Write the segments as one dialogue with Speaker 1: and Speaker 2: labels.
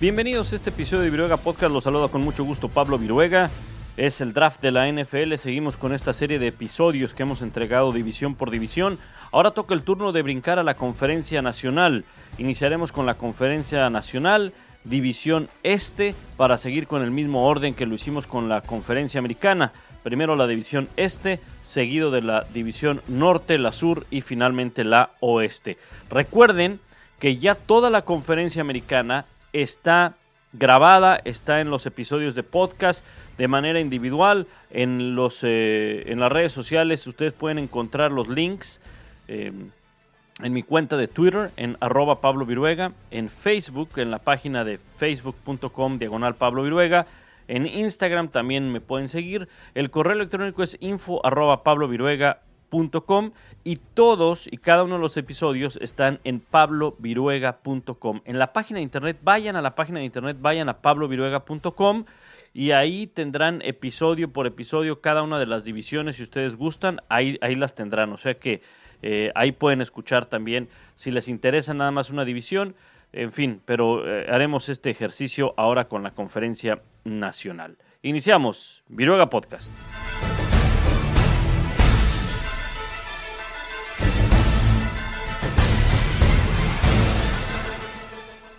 Speaker 1: Bienvenidos a este episodio de Viruega Podcast, los saluda con mucho gusto Pablo Viruega. Es el draft de la NFL, seguimos con esta serie de episodios que hemos entregado división por división. Ahora toca el turno de brincar a la Conferencia Nacional. Iniciaremos con la Conferencia Nacional, División Este, para seguir con el mismo orden que lo hicimos con la Conferencia Americana. Primero la División Este, seguido de la División Norte, la Sur y finalmente la Oeste. Recuerden que ya toda la Conferencia Americana está grabada, está en los episodios de podcast de manera individual, en las redes sociales ustedes pueden encontrar los links en mi cuenta de Twitter, en @PabloViruega, en Facebook, en la página de facebook.com/PabloViruega, en Instagram también me pueden seguir, el correo electrónico es info@PabloViruega.com y todos y cada uno de los episodios están en pabloviruega.com. En la página de internet, vayan a la página de internet, vayan a pabloviruega.com y ahí tendrán episodio por episodio cada una de las divisiones. Si ustedes gustan, ahí las tendrán. O sea que ahí pueden escuchar también si les interesa nada más una división. En fin, pero haremos este ejercicio ahora con la Conferencia Nacional. Iniciamos Viruega Podcast.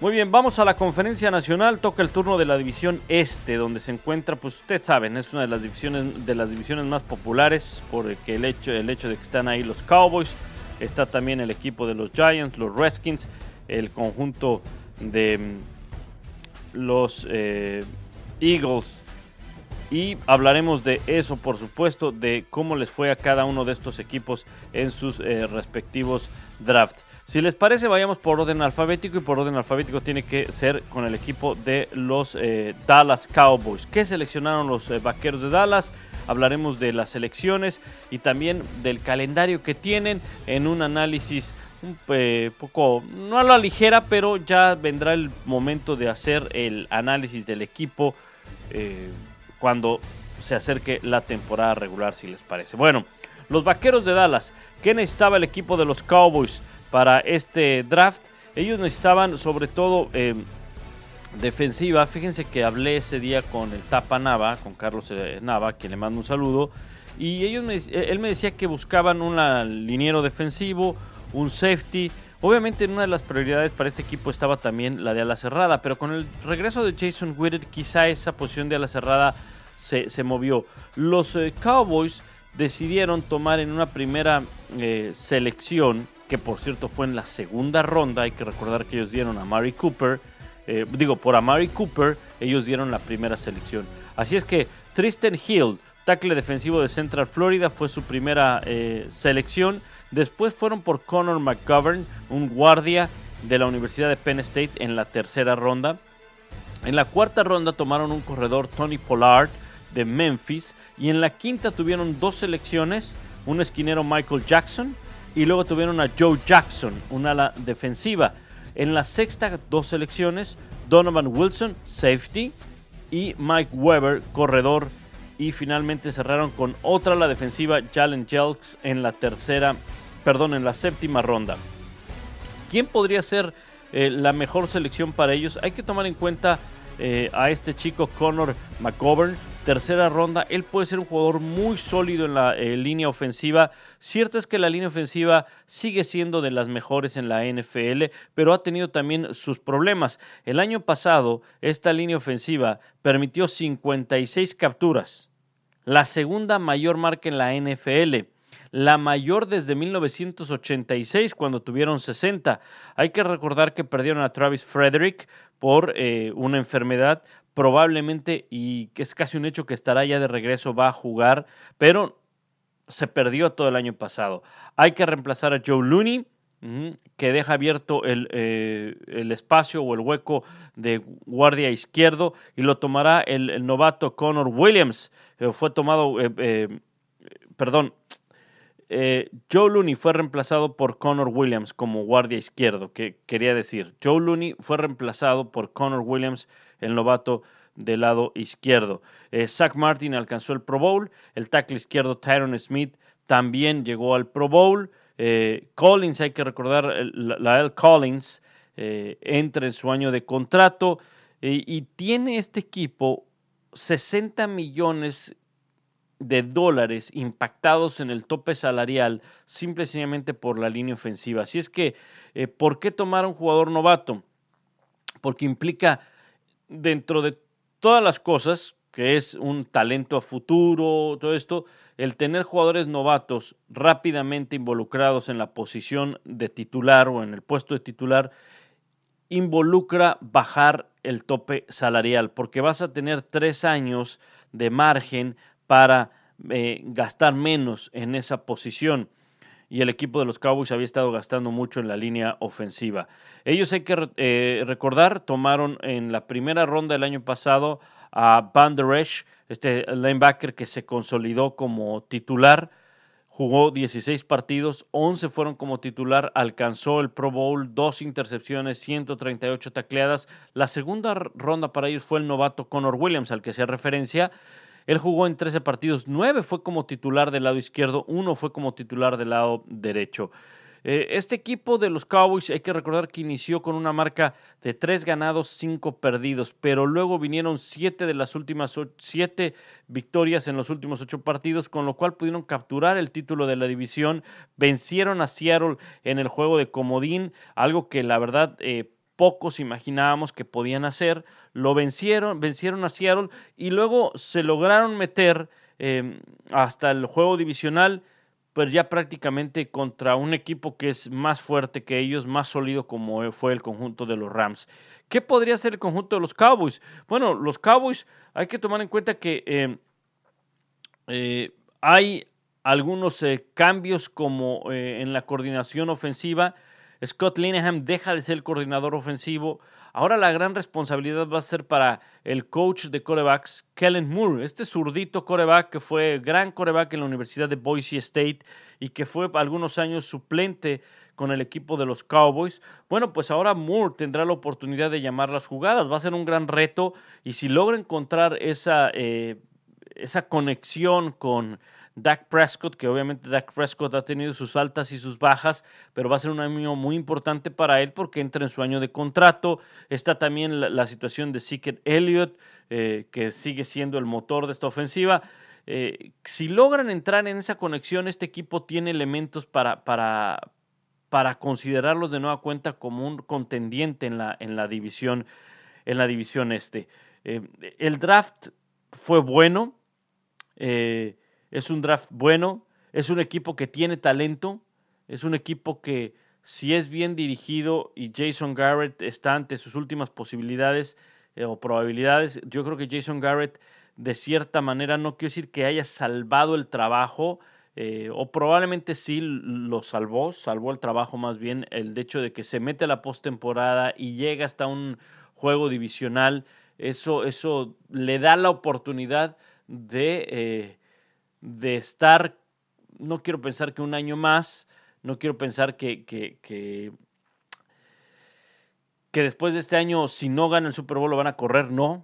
Speaker 1: Muy bien, vamos a la Conferencia Nacional, toca el turno de la División Este, donde se encuentra, pues ustedes saben, es una de las divisiones más populares, porque el hecho de que están ahí los Cowboys, está también el equipo de los Giants, los Redskins, el conjunto de los Eagles, y hablaremos de eso, por supuesto, de cómo les fue a cada uno de estos equipos en sus respectivos drafts. Si les parece, vayamos por orden alfabético, y por orden alfabético tiene que ser con el equipo de los Dallas Cowboys. ¿Qué seleccionaron los Vaqueros de Dallas? Hablaremos de las selecciones y también del calendario que tienen en un análisis un poco, no a la ligera, pero ya vendrá el momento de hacer el análisis del equipo cuando se acerque la temporada regular, si les parece. Bueno, los Vaqueros de Dallas, ¿qué necesitaba el equipo de los Cowboys para este draft? Ellos necesitaban sobre todo defensiva. Fíjense que hablé ese día con el Tapa Nava, con Carlos Nava, quien le mando un saludo, y él me decía que buscaban un liniero defensivo, un safety. Obviamente en una de las prioridades para este equipo estaba también la de ala cerrada, pero con el regreso de Jason Witten quizá esa posición de ala cerrada se movió. Los Cowboys decidieron tomar en una primera selección, que por cierto fue en la segunda ronda, hay que recordar que ellos dieron a Amari Cooper, por Amari Cooper ellos dieron la primera selección. Así es que Tristan Hill, tackle defensivo de Central Florida, fue su primera selección. Después fueron por Connor McGovern, un guardia de la Universidad de Penn State, en la tercera ronda. En la cuarta ronda tomaron un corredor, Tony Pollard, de Memphis. Y en la quinta tuvieron dos selecciones, un esquinero, Michael Jackson, y luego tuvieron a Joe Jackson, un ala defensiva. En la sexta, dos selecciones, Donovan Wilson, safety, y Mike Weber, corredor. Y finalmente cerraron con otra ala defensiva, Jalen Jelks, en la séptima ronda. ¿Quién podría ser la mejor selección para ellos? Hay que tomar en cuenta a este chico Connor McGovern, tercera ronda. Él puede ser un jugador muy sólido en la línea ofensiva. Cierto es que la línea ofensiva sigue siendo de las mejores en la NFL, pero ha tenido también sus problemas. El año pasado, esta línea ofensiva permitió 56 capturas, la segunda mayor marca en la NFL. La mayor desde 1986, cuando tuvieron 60. Hay que recordar que perdieron a Travis Frederick por una enfermedad, probablemente, y que es casi un hecho que estará ya de regreso, va a jugar, pero se perdió todo el año pasado. Hay que reemplazar a Joe Looney, que deja abierto el espacio o el hueco de guardia izquierdo, y lo tomará el novato Connor Williams. Joe Looney fue reemplazado por Connor Williams como guardia izquierdo, que quería decir. Joe Looney fue reemplazado por Connor Williams, el novato del lado izquierdo. Zach Martin alcanzó el Pro Bowl. El tackle izquierdo Tyron Smith también llegó al Pro Bowl. Collins, hay que recordar, Lael Collins entra en su año de contrato. y tiene este equipo 60 millones de dólares impactados en el tope salarial simple y sencillamente por la línea ofensiva. Así es que, ¿por qué tomar a un jugador novato? Porque implica, dentro de todas las cosas, que es un talento a futuro, todo esto, el tener jugadores novatos rápidamente involucrados en la posición de titular o en el puesto de titular, involucra bajar el tope salarial, porque vas a tener 3 años de margen para gastar menos en esa posición. Y el equipo de los Cowboys había estado gastando mucho en la línea ofensiva. Ellos, hay que recordar, tomaron en la primera ronda del año pasado a Van Der Esch, este linebacker que se consolidó como titular. Jugó 16 partidos, 11 fueron como titular, alcanzó el Pro Bowl, 2 intercepciones, 138 tacleadas. La segunda ronda para ellos fue el novato Connor Williams, al que hacía referencia. Él jugó en 13 partidos, 9 fue como titular del lado izquierdo, 1 fue como titular del lado derecho. Este equipo de los Cowboys, hay que recordar que inició con una marca de 3 ganados, 5 perdidos, pero luego vinieron 7 de las últimas 7 victorias en los últimos 8 partidos, con lo cual pudieron capturar el título de la división, vencieron a Seattle en el juego de comodín, algo que la verdad pocos imaginábamos que podían hacer. Lo vencieron a Seattle y luego se lograron meter hasta el juego divisional, pero ya prácticamente contra un equipo que es más fuerte que ellos, más sólido, como fue el conjunto de los Rams. ¿Qué podría ser el conjunto de los Cowboys? Bueno, los Cowboys, hay que tomar en cuenta que hay algunos cambios como en la coordinación ofensiva. Scott Linehan deja de ser el coordinador ofensivo. Ahora la gran responsabilidad va a ser para el coach de quarterbacks, Kellen Moore, este zurdito quarterback que fue gran quarterback en la Universidad de Boise State y que fue algunos años suplente con el equipo de los Cowboys. Bueno, pues ahora Moore tendrá la oportunidad de llamar las jugadas. Va a ser un gran reto y si logra encontrar esa conexión con Dak Prescott, que obviamente Dak Prescott ha tenido sus altas y sus bajas, pero va a ser un año muy importante para él porque entra en su año de contrato. Está también la situación de Zeke Elliott, que sigue siendo el motor de esta ofensiva. Si logran entrar en esa conexión, este equipo tiene elementos para considerarlos de nueva cuenta como un contendiente en la división este. El draft fue bueno. Es un draft bueno, es un equipo que tiene talento, es un equipo que, si es bien dirigido y Jason Garrett está ante sus últimas posibilidades o probabilidades, yo creo que Jason Garrett, de cierta manera, no quiero decir que haya salvado el trabajo, o probablemente sí lo salvó el trabajo más bien, el hecho de que se mete a la postemporada y llega hasta un juego divisional. Eso le da la oportunidad de estar, no quiero pensar que un año más, no quiero pensar que después de este año, si no gana el Super Bowl, lo van a correr. No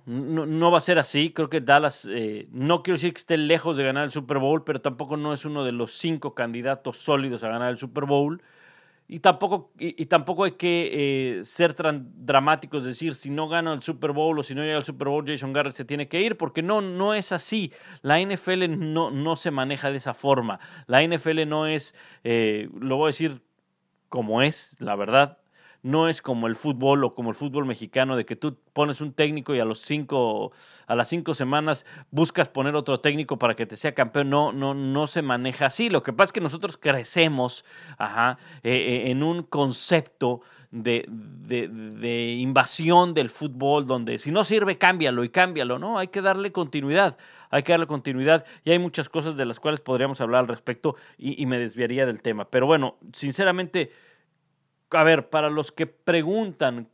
Speaker 1: va a ser así. Creo que Dallas, no quiero decir que esté lejos de ganar el Super Bowl, pero tampoco no es uno de los 5 candidatos sólidos a ganar el Super Bowl. Y tampoco hay que ser tan dramáticos, decir, si no gana el Super Bowl o si no llega al Super Bowl, Jason Garrett se tiene que ir, porque no es así. La NFL no se maneja de esa forma. La NFL no es, lo voy a decir como es, la verdad, no es como el fútbol o como el fútbol mexicano, de que tú pones un técnico y a las 5 semanas buscas poner otro técnico para que te sea campeón. No se maneja así. Lo que pasa es que nosotros crecemos en un concepto de invasión del fútbol, donde si no sirve, cámbialo y cámbialo, ¿no? Hay que darle continuidad y hay muchas cosas de las cuales podríamos hablar al respecto y me desviaría del tema. Pero bueno, sinceramente, a ver, para los que preguntan,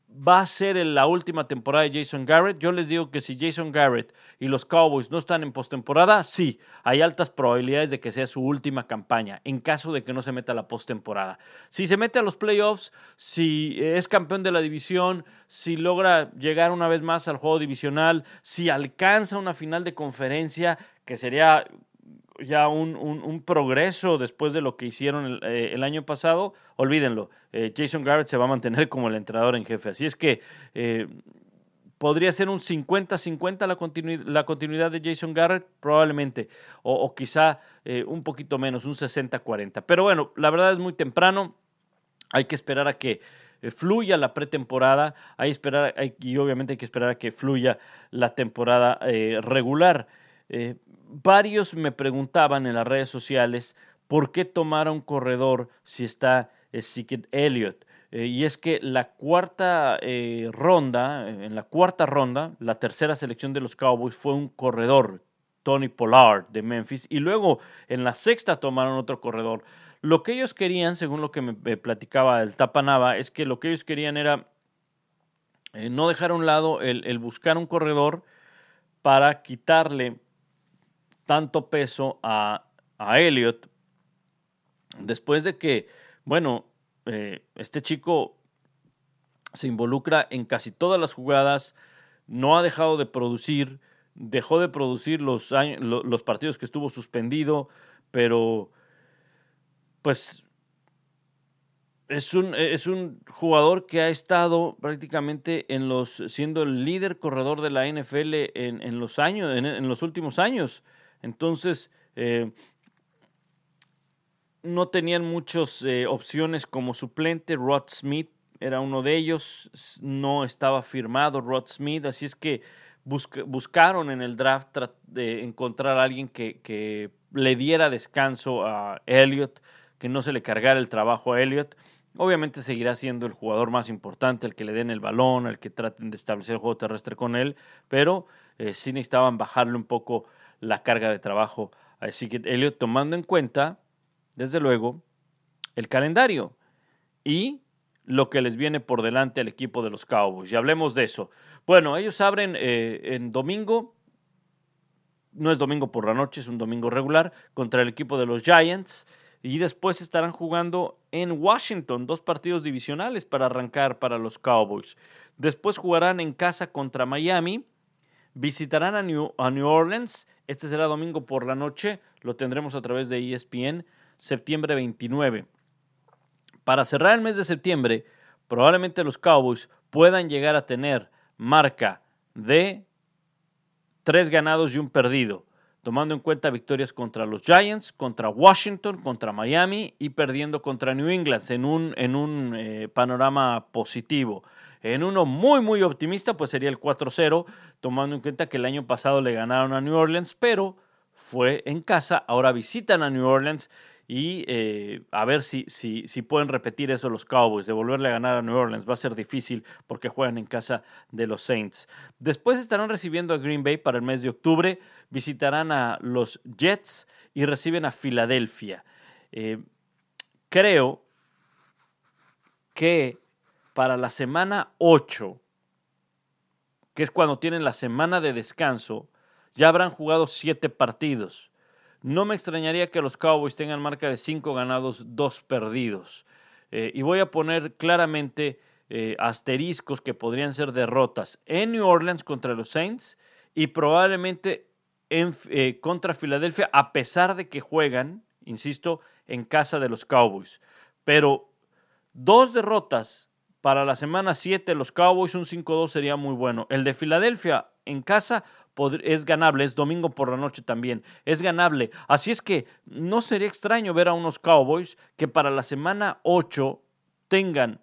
Speaker 1: ¿va a ser la última temporada de Jason Garrett? Yo les digo que si Jason Garrett y los Cowboys no están en postemporada, sí, hay altas probabilidades de que sea su última campaña, en caso de que no se meta a la postemporada. Si se mete a los playoffs, si es campeón de la división, si logra llegar una vez más al juego divisional, si alcanza una final de conferencia, que sería ya un progreso después de lo que hicieron el año pasado, olvídenlo. Jason Garrett se va a mantener como el entrenador en jefe. Así es que podría ser un 50-50 la continuidad de Jason Garrett, probablemente, o quizá un poquito menos, un 60-40. Pero bueno, la verdad es muy temprano, hay que esperar a que fluya la pretemporada, y obviamente hay que esperar a que fluya la temporada regular. Varios me preguntaban en las redes sociales por qué tomar a un corredor si está Ezekiel Elliott. Y es que en la cuarta ronda, la tercera selección de los Cowboys fue un corredor, Tony Pollard de Memphis, y luego en la sexta tomaron otro corredor. Lo que ellos querían, según lo que me platicaba el Tapanava, es que lo que ellos querían era no dejar a un lado el buscar un corredor para quitarle tanto peso a Elliott, después de que, bueno, este chico se involucra en casi todas las jugadas, no ha dejado de producir, dejó de producir los partidos que estuvo suspendido, pero pues es un jugador que ha estado prácticamente siendo el líder corredor de la NFL en los últimos años. Entonces, no tenían muchas opciones como suplente. Rod Smith era uno de ellos. No estaba firmado Rod Smith, así es que buscaron en el draft de encontrar a alguien que le diera descanso a Elliott, que no se le cargara el trabajo a Elliott. Obviamente seguirá siendo el jugador más importante, el que le den el balón, el que traten de establecer el juego terrestre con él, pero sí necesitaban bajarle un poco la carga de trabajo a Ezekiel Elliott, tomando en cuenta, desde luego, el calendario y lo que les viene por delante al equipo de los Cowboys. Y hablemos de eso. Bueno, ellos abren en domingo, no es domingo por la noche, es un domingo regular, contra el equipo de los Giants. Y después estarán jugando en Washington, 2 partidos divisionales para arrancar para los Cowboys. Después jugarán en casa contra Miami, visitarán a New Orleans, este será domingo por la noche, lo tendremos a través de ESPN, septiembre 29. Para cerrar el mes de septiembre, probablemente los Cowboys puedan llegar a tener marca de 3 ganados y 1 perdido, tomando en cuenta victorias contra los Giants, contra Washington, contra Miami y perdiendo contra New England en un panorama positivo. En uno muy, muy optimista, pues sería el 4-0, tomando en cuenta que el año pasado le ganaron a New Orleans, pero fue en casa, ahora visitan a New Orleans y a ver si pueden repetir eso los Cowboys, de volverle a ganar a New Orleans. Va a ser difícil porque juegan en casa de los Saints. Después estarán recibiendo a Green Bay para el mes de octubre, visitarán a los Jets y reciben a Filadelfia. Creo que para la semana 8, que es cuando tienen la semana de descanso, ya habrán jugado 7 partidos. No me extrañaría que los Cowboys tengan marca de 5 ganados, 2 perdidos. Y voy a poner claramente asteriscos que podrían ser derrotas en New Orleans contra los Saints y probablemente contra Filadelfia, a pesar de que juegan, insisto, en casa de los Cowboys. Pero 2 derrotas para la semana 7, los Cowboys, un 5-2 sería muy bueno. El de Filadelfia en casa es ganable, es domingo por la noche también, es ganable. Así es que no sería extraño ver a unos Cowboys que para la semana 8 tengan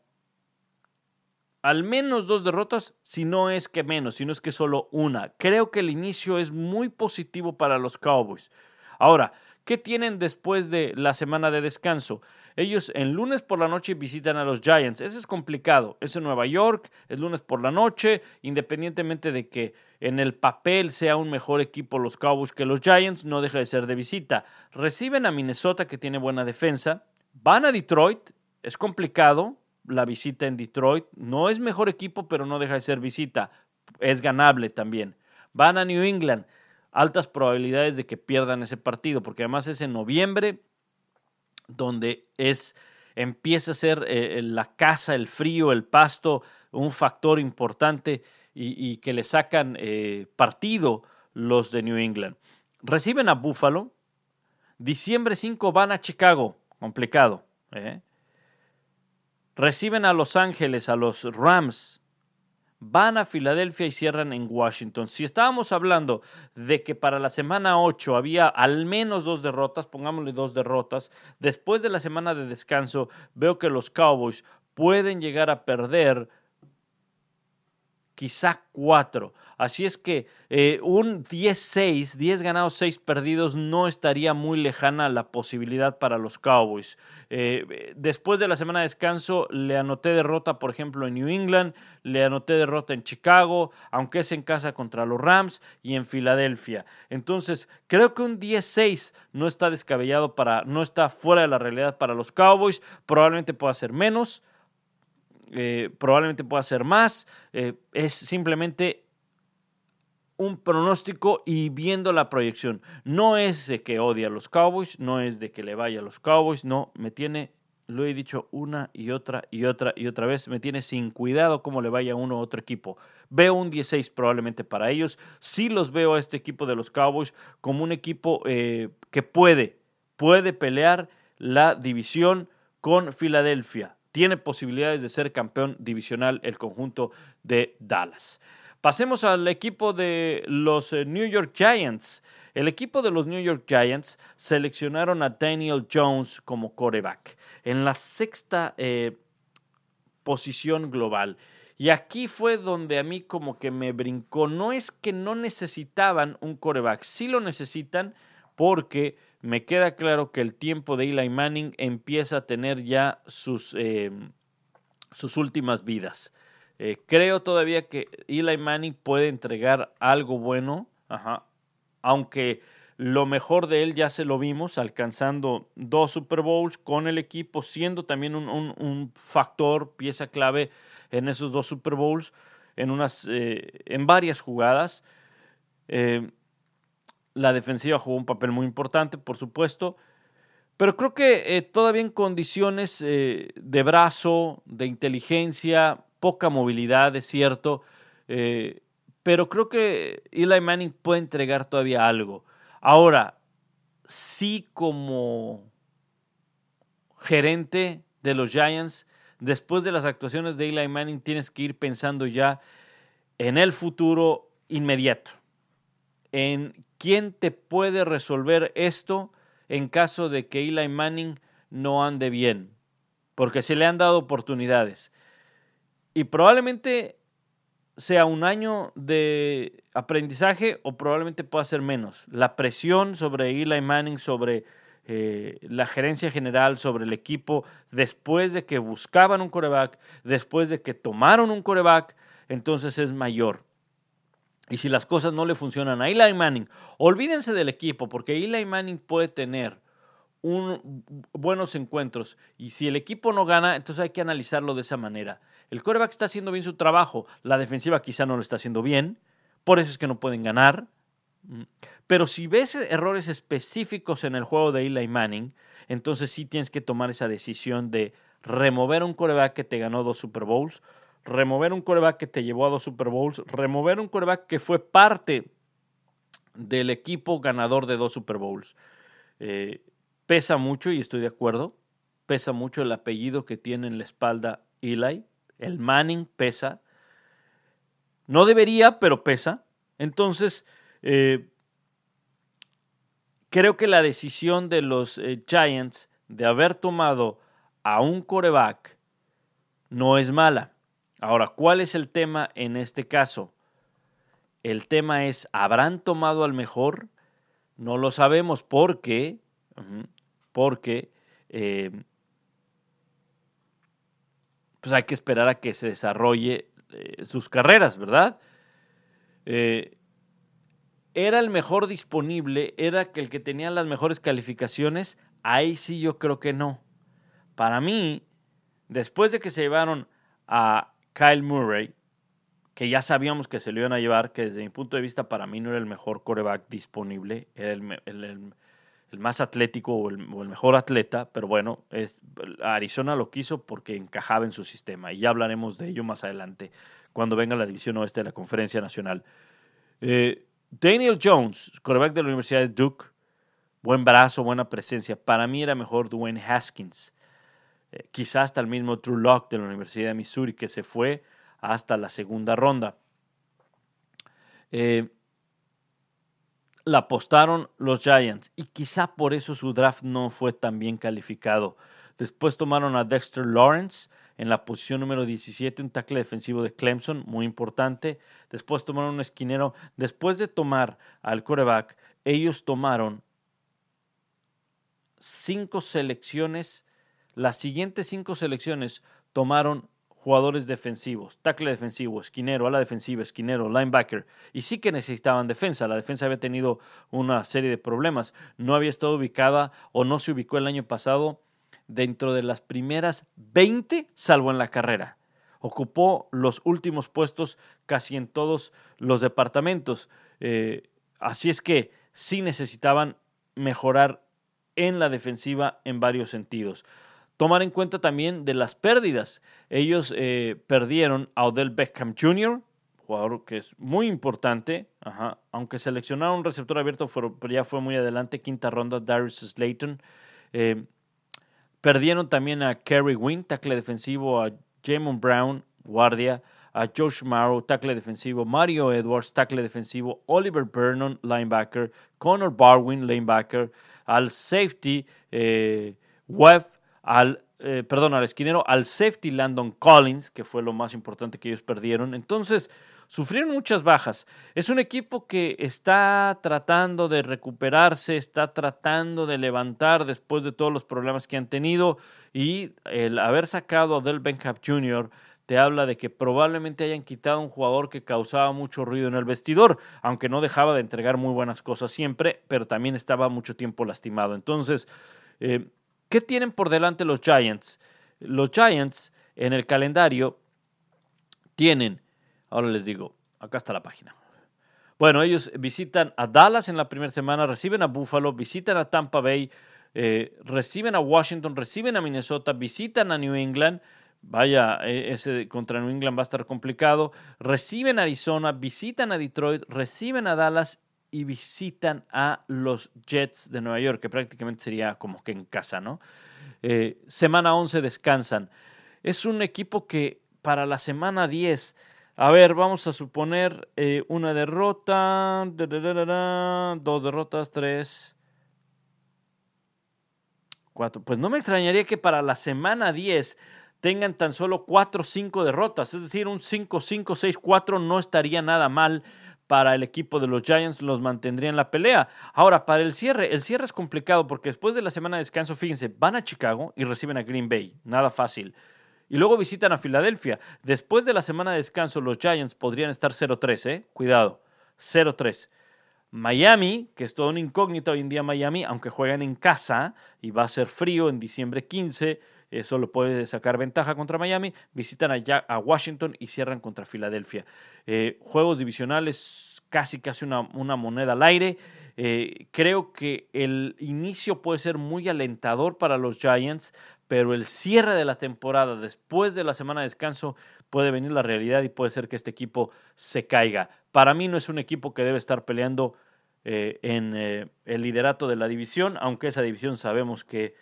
Speaker 1: al menos 2 derrotas, si no es que menos, si no es que solo una. Creo que el inicio es muy positivo para los Cowboys. Ahora, ¿qué tienen después de la semana de descanso? Ellos el lunes por la noche visitan a los Giants. Eso es complicado. Es en Nueva York, es lunes por la noche, independientemente de que en el papel sea un mejor equipo los Cowboys que los Giants, no deja de ser de visita. Reciben a Minnesota, que tiene buena defensa. Van a Detroit, es complicado la visita en Detroit. No es mejor equipo, pero no deja de ser visita. Es ganable también. Van a New England. Altas probabilidades de que pierdan ese partido, porque además es en noviembre, donde empieza a ser la casa, el frío, el pasto, un factor importante y que le sacan partido los de New England. Reciben a Buffalo, Diciembre 5 van a Chicago, complicado. Reciben a Los Ángeles, a los Rams. Van a Filadelfia y cierran en Washington. Si estábamos hablando de que para la semana 8 había al menos 2 derrotas, pongámosle 2 derrotas, después de la semana de descanso veo que los Cowboys pueden llegar a perder quizá 4. Así es que un 10-6, 10 ganados, 6 perdidos, no estaría muy lejana la posibilidad para los Cowboys. Después de la semana de descanso, le anoté derrota, por ejemplo, en New England, le anoté derrota en Chicago, aunque es en casa contra los Rams, y en Filadelfia. Entonces, creo que un 10-6 no está descabellado no está fuera de la realidad para los Cowboys. Probablemente pueda ser menos. Probablemente pueda ser más, es simplemente un pronóstico y viendo la proyección. No es de que odie a los Cowboys, no es de que le vaya a los Cowboys, no, me tiene, lo he dicho una y otra y otra y otra vez, me tiene sin cuidado cómo le vaya a uno u otro equipo. Veo un 16 probablemente para ellos, sí los veo a este equipo de los Cowboys como un equipo que puede pelear la división con Filadelfia. Tiene posibilidades de ser campeón divisional el conjunto de Dallas. Pasemos al equipo de los New York Giants. El equipo de los New York Giants seleccionaron a Daniel Jones como quarterback en la 6ª posición global. Y aquí fue donde a mí como que me brincó. No es que no necesitaban un quarterback, sí lo necesitan porque me queda claro que el tiempo de Eli Manning empieza a tener ya sus últimas vidas. Creo todavía que Eli Manning puede entregar algo bueno, aunque lo mejor de él ya se lo vimos, alcanzando 2 Super Bowls con el equipo, siendo también un factor, pieza clave en esos 2 Super Bowls, en varias jugadas. La defensiva jugó un papel muy importante, por supuesto, pero creo que todavía en condiciones de brazo, de inteligencia, poca movilidad, es cierto, pero creo que Eli Manning puede entregar todavía algo. Ahora, sí como gerente de los Giants, después de las actuaciones de Eli Manning, tienes que ir pensando ya en el futuro inmediato, en quién te puede resolver esto en caso de que Eli Manning no ande bien, porque se le han dado oportunidades. Y probablemente sea un año de aprendizaje o probablemente pueda ser menos. La presión sobre Eli Manning, sobre la gerencia general, sobre el equipo, después de que buscaban un quarterback, después de que tomaron un quarterback, entonces es mayor. Y si las cosas no le funcionan a Eli Manning, olvídense del equipo, porque Eli Manning puede tener buenos encuentros y si el equipo no gana, entonces hay que analizarlo de esa manera. El quarterback está haciendo bien su trabajo, la defensiva quizá no lo está haciendo bien, por eso es que no pueden ganar. Pero si ves errores específicos en el juego de Eli Manning, entonces sí tienes que tomar esa decisión de remover un quarterback que te ganó 2 Super Bowls, remover un quarterback que te llevó a 2 Super Bowls, remover un quarterback que fue parte del equipo ganador de 2 Super Bowls. Pesa mucho, y estoy de acuerdo, pesa mucho el apellido que tiene en la espalda Eli, el Manning pesa, no debería, pero pesa. Entonces, creo que la decisión de los Giants de haber tomado a un quarterback no es mala. Ahora, ¿cuál es el tema en este caso? El tema es, ¿habrán tomado al mejor? No lo sabemos porque pues hay que esperar a que se desarrolle sus carreras, ¿verdad? ¿Era el mejor disponible? ¿Era el que tenía las mejores calificaciones? Ahí sí yo creo que no. Para mí, después de que se llevaron a Kyle Murray, que ya sabíamos que se lo iban a llevar, que desde mi punto de vista para mí no era el mejor quarterback disponible, era el más atlético o el mejor atleta, pero bueno, Arizona lo quiso porque encajaba en su sistema y ya hablaremos de ello más adelante cuando venga la división oeste de la Conferencia Nacional. Daniel Jones, quarterback de la Universidad de Duke, buen brazo, buena presencia. Para mí era mejor Dwayne Haskins. Quizás hasta el mismo Drew Lock de la Universidad de Missouri, que se fue hasta la segunda ronda. La apostaron los Giants y quizá por eso su draft no fue tan bien calificado. Después tomaron a Dexter Lawrence en la posición número 17, un tackle defensivo de Clemson, muy importante. Después tomaron un esquinero. Después de tomar al quarterback, ellos tomaron 5 selecciones. Las siguientes 5 selecciones tomaron jugadores defensivos, tackle defensivo, esquinero, ala defensiva, esquinero, linebacker. Y sí que necesitaban defensa. La defensa había tenido una serie de problemas. No había estado ubicada o no se ubicó el año pasado dentro de las primeras 20, salvo en la carrera. Ocupó los últimos puestos casi en todos los departamentos. Así es que sí necesitaban mejorar en la defensiva en varios sentidos. Tomar en cuenta también de las pérdidas. Ellos perdieron a Odell Beckham Jr., jugador que es muy importante, aunque seleccionaron un receptor abierto, pero ya fue muy adelante, quinta ronda, Darius Slayton. Perdieron también a Kerry Wynn, tackle defensivo, a Jamon Brown, guardia, a Josh Morrow, tackle defensivo, Mario Edwards, tackle defensivo, Oliver Vernon, linebacker, Connor Barwin, linebacker, al safety, Webb, al esquinero, al safety Landon Collins, que fue lo más importante que ellos perdieron. Entonces, sufrieron muchas bajas. Es un equipo que está tratando de recuperarse, está tratando de levantar después de todos los problemas que han tenido, y el haber sacado a Odell Beckham Jr. te habla de que probablemente hayan quitado a un jugador que causaba mucho ruido en el vestidor, aunque no dejaba de entregar muy buenas cosas siempre, pero también estaba mucho tiempo lastimado. Entonces, ¿qué tienen por delante los Giants? Los Giants en el calendario tienen, ahora les digo, acá está la página. Bueno, ellos visitan a Dallas en la primera semana, reciben a Buffalo, visitan a Tampa Bay, reciben a Washington, reciben a Minnesota, visitan a New England. Vaya, ese contra New England va a estar complicado. Reciben a Arizona, visitan a Detroit, reciben a Dallas y visitan a los Jets de Nueva York, que prácticamente sería como que en casa, ¿no? Semana 11 descansan. Es un equipo que para la semana 10, a ver, vamos a suponer una derrota, 2 derrotas, 3, 4. Pues no me extrañaría que para la semana 10 tengan tan solo 4 o 5 derrotas, es decir, un 5-5, 6-4 no estaría nada mal para el equipo de los Giants, los mantendría en la pelea. Ahora, para el cierre es complicado porque después de la semana de descanso, fíjense, van a Chicago y reciben a Green Bay, nada fácil. Y luego visitan a Filadelfia. Después de la semana de descanso, los Giants podrían estar 0-3, cuidado, 0-3. Miami, que es todo un incógnito hoy en día Miami, aunque juegan en casa y va a ser frío en diciembre 15, eso lo puede sacar ventaja contra Miami, visitan allá a Washington y cierran contra Filadelfia. Juegos divisionales, casi una moneda al aire. Creo que el inicio puede ser muy alentador para los Giants, pero el cierre de la temporada, después de la semana de descanso, puede venir la realidad y puede ser que este equipo se caiga. Para mí no es un equipo que debe estar peleando en el liderato de la división, aunque esa división sabemos que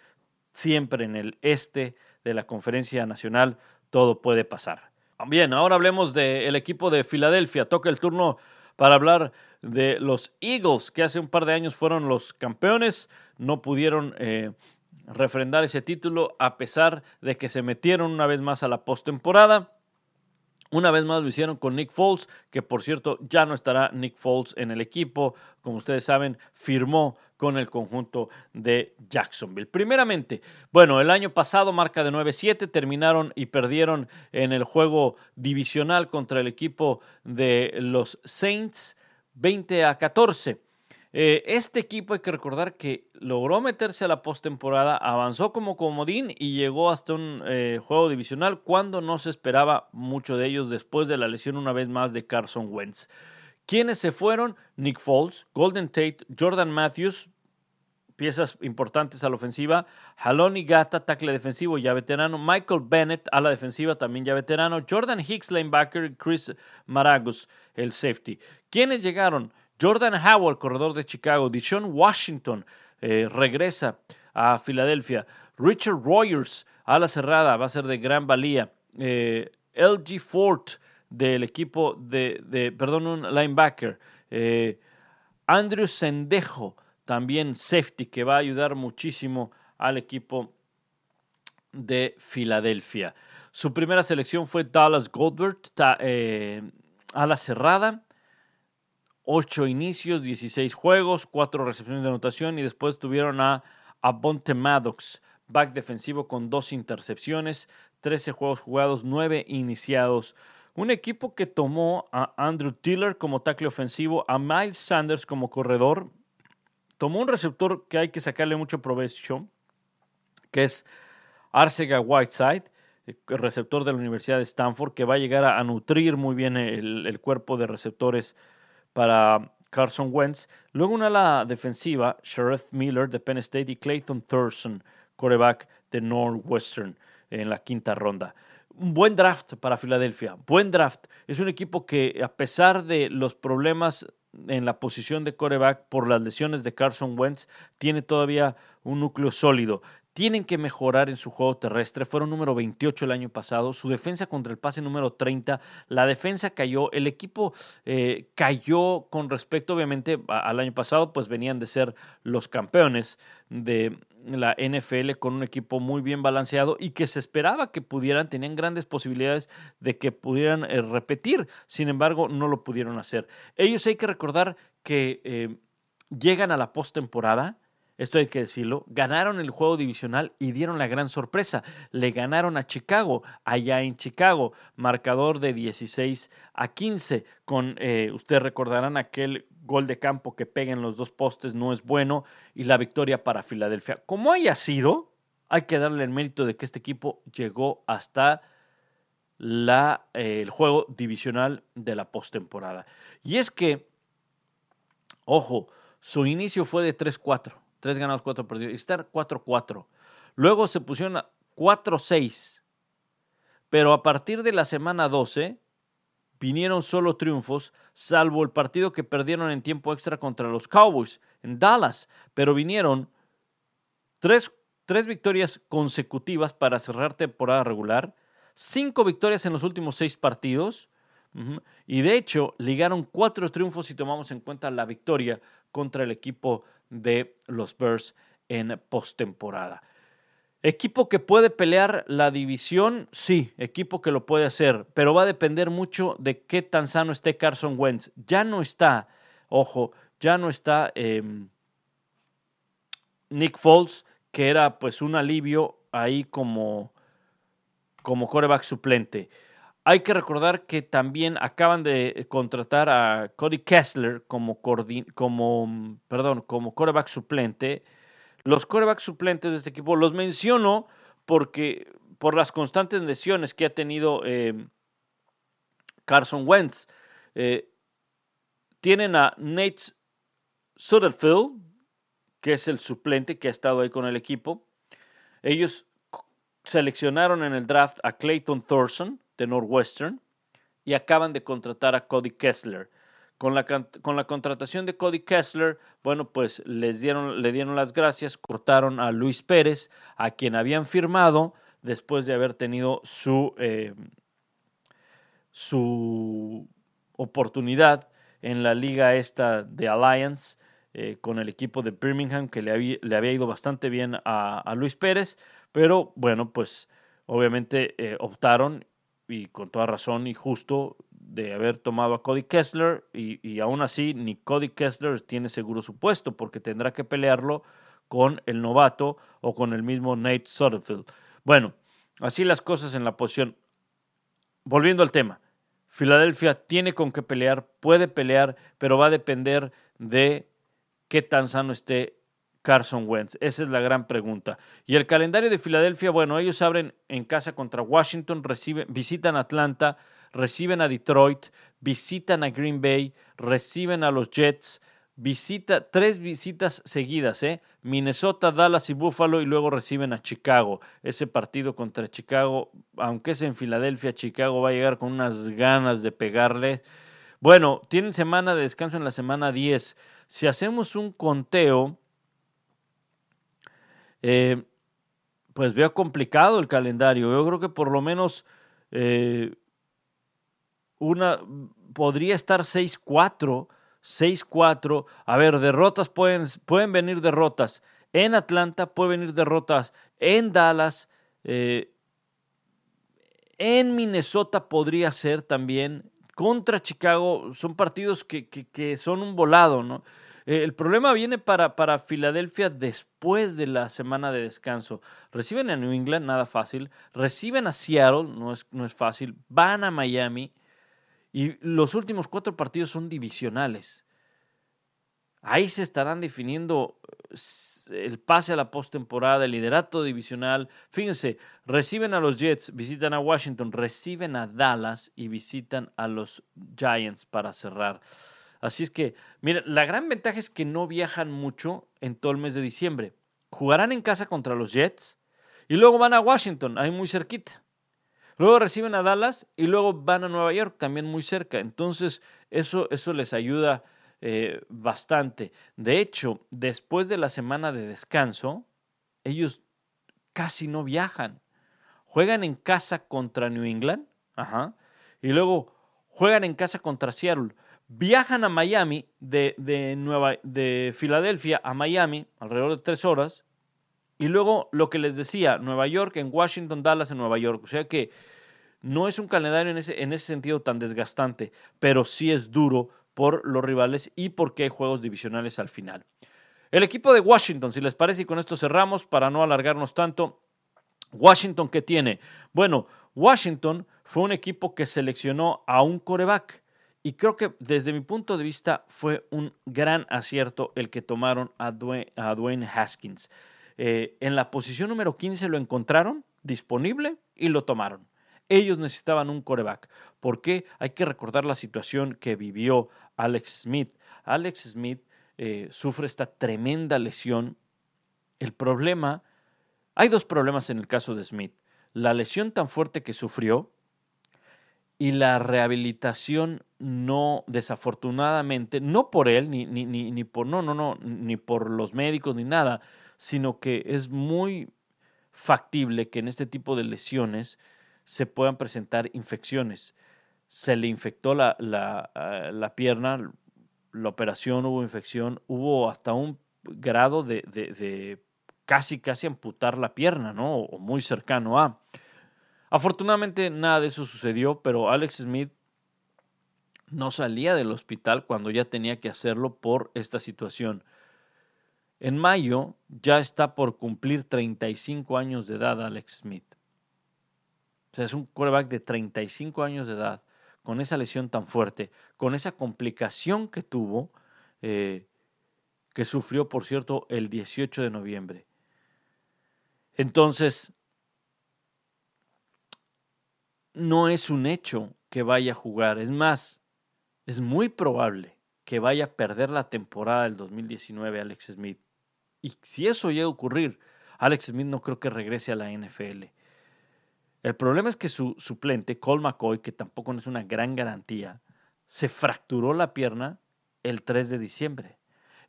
Speaker 1: siempre en el este de la Conferencia Nacional todo puede pasar. Bien, ahora hablemos del equipo de Filadelfia. Toca el turno para hablar de los Eagles, que hace un par de años fueron los campeones. No pudieron refrendar ese título a pesar de que se metieron una vez más a la postemporada. Una vez más lo hicieron con Nick Foles, que por cierto ya no estará Nick Foles en el equipo. Como ustedes saben, firmó con el conjunto de Jacksonville. Primeramente, bueno, el año pasado marca de 9-7, terminaron y perdieron en el juego divisional contra el equipo de los Saints 20-14. Este equipo hay que recordar que logró meterse a la postemporada, avanzó como comodín y llegó hasta un juego divisional cuando no se esperaba mucho de ellos después de la lesión una vez más de Carson Wentz. ¿Quiénes se fueron? Nick Foles, Golden Tate, Jordan Matthews, piezas importantes a la ofensiva, Haloni Gata, tackle defensivo ya veterano, Michael Bennett a la defensiva también ya veterano, Jordan Hicks, linebacker, Chris Maragus, el safety. ¿Quiénes llegaron? Jordan Howard, corredor de Chicago, Deshaun Washington, regresa a Filadelfia. Richard Rogers, ala cerrada, va a ser de gran valía. LG Fort del equipo un linebacker. Andrew Sendejo, también safety, que va a ayudar muchísimo al equipo de Filadelfia. Su primera selección fue Dallas Goedert, ala cerrada. 8 inicios, 16 juegos, 4 recepciones de anotación y después tuvieron a Avonte Maddox, back defensivo con 2 intercepciones, 13 juegos jugados, 9 iniciados. Un equipo que tomó a Andrew Tiller como tackle ofensivo, a Miles Sanders como corredor, tomó un receptor que hay que sacarle mucho provecho, que es Arcega Whiteside, el receptor de la Universidad de Stanford, que va a llegar a nutrir muy bien el cuerpo de receptores para Carson Wentz. Luego una ala defensiva, Shareth Miller de Penn State y Clayton Thurston, quarterback de Northwestern, en la 5ª ronda. Un buen draft para Filadelfia, buen draft. Es un equipo que, a pesar de los problemas en la posición de quarterback por las lesiones de Carson Wentz, tiene todavía un núcleo sólido. Tienen que mejorar en su juego terrestre. Fueron número 28 el año pasado. Su defensa contra el pase número 30. La defensa cayó. El equipo cayó con respecto, obviamente, al año pasado, pues venían de ser los campeones de la NFL con un equipo muy bien balanceado y que se esperaba que tenían grandes posibilidades de que pudieran repetir. Sin embargo, no lo pudieron hacer. Ellos hay que recordar que llegan a la postemporada. Esto hay que decirlo, ganaron el juego divisional y dieron la gran sorpresa. Le ganaron a Chicago, allá en Chicago, marcador de 16-15, con, ustedes recordarán aquel gol de campo que pega en los 2 postes, no es bueno, y la victoria para Filadelfia. Como haya sido, hay que darle el mérito de que este equipo llegó hasta el juego divisional de la postemporada. Y es que, ojo, su inicio fue de 3-4. 3 ganados, 4 perdidos. Y estar 4-4. Luego se pusieron a 4-6. Pero a partir de la semana 12 vinieron solo triunfos, salvo el partido que perdieron en tiempo extra contra los Cowboys en Dallas. Pero vinieron 3 victorias consecutivas para cerrar temporada regular, 5 victorias en los últimos 6 partidos. Y de hecho, ligaron 4 triunfos si tomamos en cuenta la victoria contra el equipo de los Bears en postemporada. Equipo que puede pelear la división, sí, equipo que lo puede hacer, pero va a depender mucho de qué tan sano esté Carson Wentz. Ya no está, ojo, ya no está Nick Foles, que era pues un alivio ahí como quarterback suplente. Hay que recordar que también acaban de contratar a Cody Kessler como quarterback suplente. Los quarterbacks suplentes de este equipo los menciono porque por las constantes lesiones que ha tenido Carson Wentz. Tienen a Nate Sutherland, que es el suplente que ha estado ahí con el equipo. Ellos seleccionaron en el draft a Clayton Thurston de Northwestern y acaban de contratar a Cody Kessler. Con la contratación de Cody Kessler, bueno, pues le dieron las gracias, cortaron a Luis Pérez, a quien habían firmado después de haber tenido su oportunidad en la liga esta de Alliance con el equipo de Birmingham, que le había ido bastante bien a Luis Pérez, pero bueno, pues obviamente optaron, y con toda razón y justo, de haber tomado a Cody Kessler, y aún así ni Cody Kessler tiene seguro su puesto, porque tendrá que pelearlo con el novato o con el mismo Nate Sutherland. Bueno, así las cosas en la posición. Volviendo al tema, Filadelfia tiene con qué pelear, puede pelear, pero va a depender de qué tan sano esté Carson Wentz. Esa es la gran pregunta. Y el calendario de Filadelfia, bueno, ellos abren en casa contra Washington, visitan Atlanta, reciben a Detroit, visitan a Green Bay, reciben a los Jets, 3 visitas seguidas, Minnesota, Dallas y Buffalo, y luego reciben a Chicago. Ese partido contra Chicago, aunque es en Filadelfia, Chicago va a llegar con unas ganas de pegarle. Bueno, tienen semana de descanso en la semana 10. Si hacemos un conteo, Eh, pues veo complicado el calendario. Yo creo que por lo menos eh, una podría estar 6-4, 6-4. A ver, derrotas pueden venir derrotas. En Atlanta pueden venir derrotas. En Dallas, eh, en Minnesota podría ser también. Contra Chicago son partidos que son un volado, ¿no? El problema viene para Filadelfia después de la semana de descanso. Reciben a New England, nada fácil. Reciben a Seattle, no es fácil. Van a Miami. Y los últimos 4 partidos son divisionales. Ahí se estarán definiendo el pase a la postemporada, el liderato divisional. Fíjense, reciben a los Jets, visitan a Washington, reciben a Dallas y visitan a los Giants para cerrar. Así es que, mira, la gran ventaja es que no viajan mucho en todo el mes de diciembre. Jugarán en casa contra los Jets y luego van a Washington, ahí muy cerquita. Luego reciben a Dallas y luego van a Nueva York, también muy cerca. Entonces, eso les ayuda bastante. De hecho, después de la semana de descanso, ellos casi no viajan. Juegan en casa contra New England, ajá, y luego juegan en casa contra Seattle. Viajan a Miami, de Filadelfia a Miami, alrededor de 3 horas, y luego lo que les decía, Nueva York en Washington, Dallas en Nueva York. O sea que no es un calendario en ese sentido tan desgastante, pero sí es duro por los rivales y porque hay juegos divisionales al final. El equipo de Washington, si les parece, y con esto cerramos para no alargarnos tanto. Washington, ¿qué tiene? Bueno, Washington fue un equipo que seleccionó a un quarterback y creo que desde mi punto de vista fue un gran acierto el que tomaron a Dwayne Haskins. En la posición número 15 lo encontraron disponible y lo tomaron. Ellos necesitaban un quarterback. ¿Por qué? Hay que recordar la situación que vivió Alex Smith. Alex Smith sufre esta tremenda lesión. El problema, hay 2 problemas en el caso de Smith. La lesión tan fuerte que sufrió y la rehabilitación no, desafortunadamente, no por él, ni por, no, ni por los médicos, ni nada, sino que es muy factible que en este tipo de lesiones se puedan presentar infecciones. Se le infectó la pierna, la operación, hubo infección, hubo hasta un grado de casi amputar la pierna, ¿no? O muy cercano a. Afortunadamente nada de eso sucedió, pero Alex Smith no salía del hospital cuando ya tenía que hacerlo por esta situación. En mayo ya está por cumplir 35 años de edad Alex Smith. O sea, es un quarterback de 35 años de edad, con esa lesión tan fuerte, con esa complicación que tuvo, que sufrió, por cierto, el 18 de noviembre. Entonces, no es un hecho que vaya a jugar. Es más, es muy probable que vaya a perder la temporada del 2019 Alex Smith. Y si eso llega a ocurrir, Alex Smith no creo que regrese a la NFL. El problema es que su suplente, Colt McCoy, que tampoco no es una gran garantía, se fracturó la pierna el 3 de diciembre.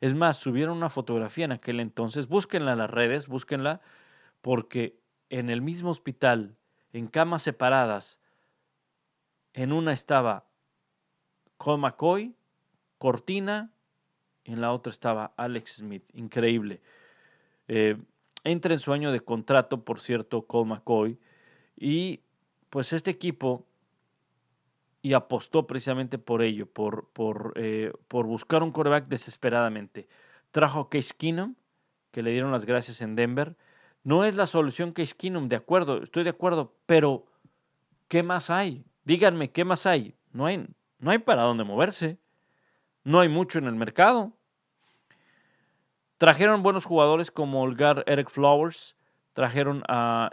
Speaker 1: Es más, subieron una fotografía en aquel entonces, búsquenla en las redes, búsquenla, porque en el mismo hospital, en camas separadas, en una estaba Colt McCoy, Cortina, y en la otra estaba Alex Smith. Increíble. Eh, Entra en su año de contrato, por cierto, Colt McCoy, y pues este equipo y apostó precisamente por ello, por buscar un quarterback desesperadamente. Trajo a Case Keenum, que le dieron las gracias en Denver. No es la solución Case Keenum, de acuerdo, estoy de acuerdo, pero ¿qué más hay? Díganme, ¿qué más hay? No hay para dónde moverse, no hay mucho en el mercado. Trajeron buenos jugadores como Olgar Eric Flowers, trajeron a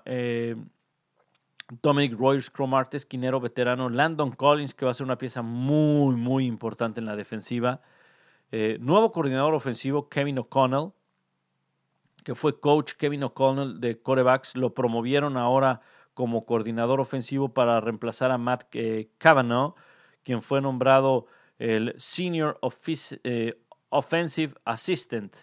Speaker 1: Dominic Royers, Cromartie, esquinero veterano, Landon Collins, que va a ser una pieza muy, muy importante en la defensiva. Nuevo coordinador ofensivo, Kevin O'Connell, que fue coach Kevin O'Connell de quarterbacks, lo promovieron ahora como coordinador ofensivo para reemplazar a Matt Cavanaugh, quien fue nombrado el Senior Offensive Assistant.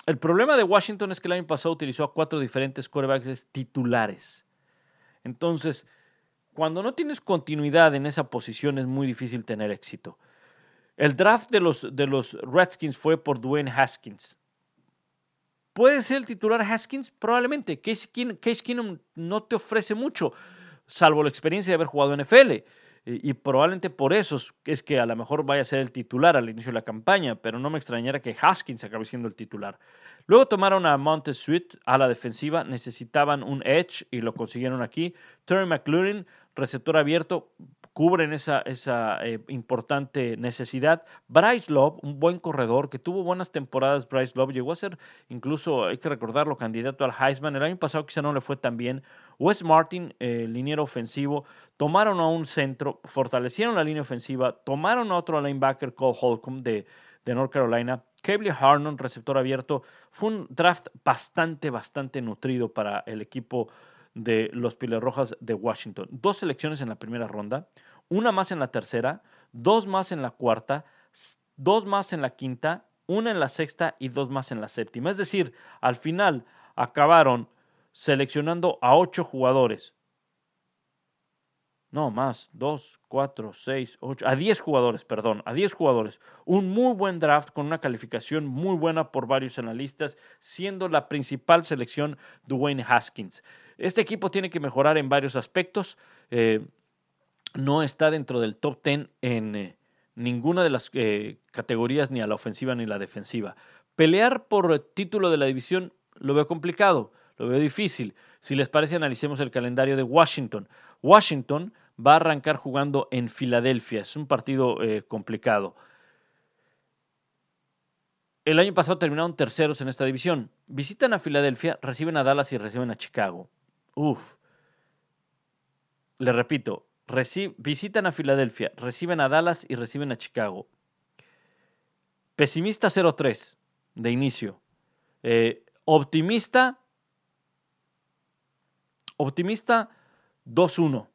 Speaker 1: El problema de Washington es que el año pasado utilizó a 4 diferentes quarterbacks titulares. Entonces, cuando no tienes continuidad en esa posición es muy difícil tener éxito. El draft de los Redskins fue por Dwayne Haskins. ¿Puede ser el titular Haskins? Probablemente. Case Keenum no te ofrece mucho, salvo la experiencia de haber jugado en NFL. Y probablemente por eso es que a lo mejor vaya a ser el titular al inicio de la campaña, pero no me extrañaría que Haskins acabe siendo el titular. Luego tomaron a Montez Sweat a la defensiva, necesitaban un edge y lo consiguieron aquí. Terry McLaurin, receptor abierto, cubren esa importante necesidad. Bryce Love, un buen corredor que tuvo buenas temporadas. Bryce Love llegó a ser, incluso hay que recordarlo, candidato al Heisman. El año pasado quizá no le fue tan bien. Wes Martin, liniero ofensivo, tomaron a un centro, fortalecieron la línea ofensiva, tomaron a otro linebacker, Cole Holcomb de North Carolina. Cable Harnon, receptor abierto. Fue un draft bastante nutrido para el equipo de los Pieles Rojas de Washington. 2 selecciones en la primera ronda, una más en la tercera, 2 más en la cuarta, 2 más en la quinta, 1 en la sexta y 2 más en la séptima. Es decir, al final acabaron seleccionando a 8 jugadores. No, más, 2, 4, 6, 8, a 10 jugadores, perdón, a 10 jugadores. Un muy buen draft con una calificación muy buena por varios analistas, siendo la principal selección Dwayne Haskins. Este equipo tiene que mejorar en varios aspectos. No está dentro del top 10 en ninguna de las categorías, ni a la ofensiva ni a la defensiva. Pelear por título de la división lo veo complicado, lo veo difícil. Si les parece, analicemos el calendario de Washington. Washington va a arrancar jugando en Filadelfia. Es un partido complicado. El año pasado terminaron terceros en esta división. Visitan a Filadelfia, reciben a Dallas y reciben a Chicago. Les repito, visitan a Filadelfia, reciben a Dallas y reciben a Chicago. Pesimista 0-3 de inicio. Optimista 2-1.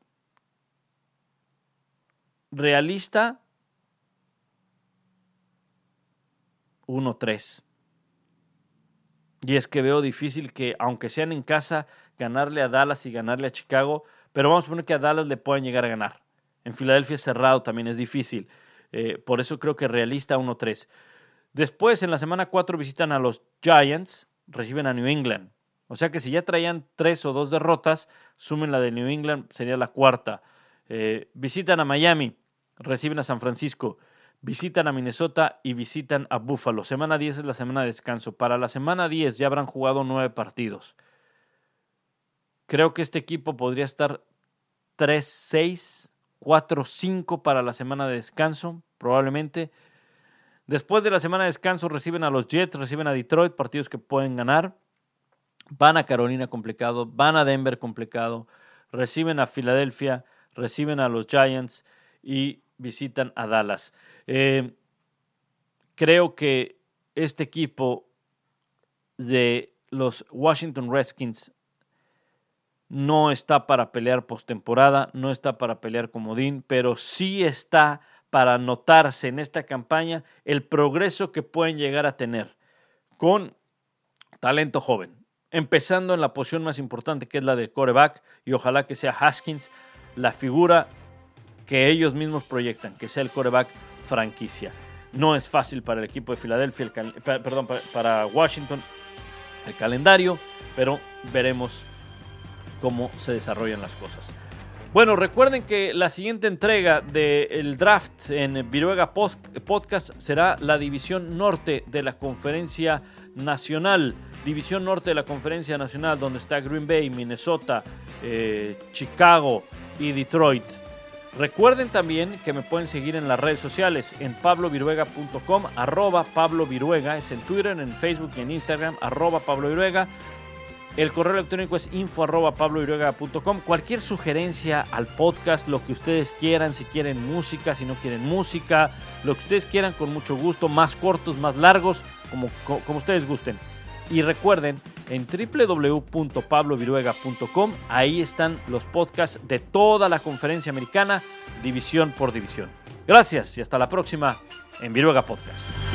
Speaker 1: Realista 1-3. Y es que veo difícil que, aunque sean en casa, ganarle a Dallas y ganarle a Chicago, pero vamos a poner que a Dallas le puedan llegar a ganar. En Filadelfia cerrado también es difícil. Por eso creo que realista 1-3. Después, en la semana 4, visitan a los Giants, reciben a New England. O sea que si ya traían 3 o 2 derrotas, sumen la de New England, sería la cuarta. Visitan a Miami, reciben a San Francisco, visitan a Minnesota y visitan a Buffalo. Semana 10 es la semana de descanso. Para la semana 10 ya habrán jugado 9 partidos. Creo que este equipo podría estar 3-6, 4-5 para la semana de descanso, probablemente. Después de la semana de descanso reciben a los Jets, reciben a Detroit, partidos que pueden ganar. Van a Carolina complicado, van a Denver complicado, reciben a Filadelfia, reciben a los Giants y visitan a Dallas. Creo que este equipo de los Washington Redskins no está para pelear postemporada, no está para pelear comodín, pero sí está para notarse en esta campaña el progreso que pueden llegar a tener con talento joven, empezando en la posición más importante, que es la de quarterback, y ojalá que sea Haskins la figura que ellos mismos proyectan, que sea el quarterback franquicia. No es fácil para el equipo de Filadelfia, para Washington el calendario, pero veremos cómo se desarrollan las cosas. Bueno, recuerden que la siguiente entrega del draft en Viruega Podcast será la división norte de la Conferencia Nacional. División norte de la Conferencia Nacional, donde está Green Bay, Minnesota, Chicago y Detroit. Recuerden también que me pueden seguir en las redes sociales en pabloviruega.com, @PabloViruega, es en Twitter, en Facebook y en Instagram, @PabloViruega. El correo electrónico es info@pabloviruega.com. Cualquier sugerencia al podcast, lo que ustedes quieran, si quieren música, si no quieren música, lo que ustedes quieran, con mucho gusto, más cortos, más largos, como ustedes gusten. Y recuerden, en www.pabloviruega.com, ahí están los podcasts de toda la conferencia americana, división por división. Gracias y hasta la próxima en Viruega Podcast.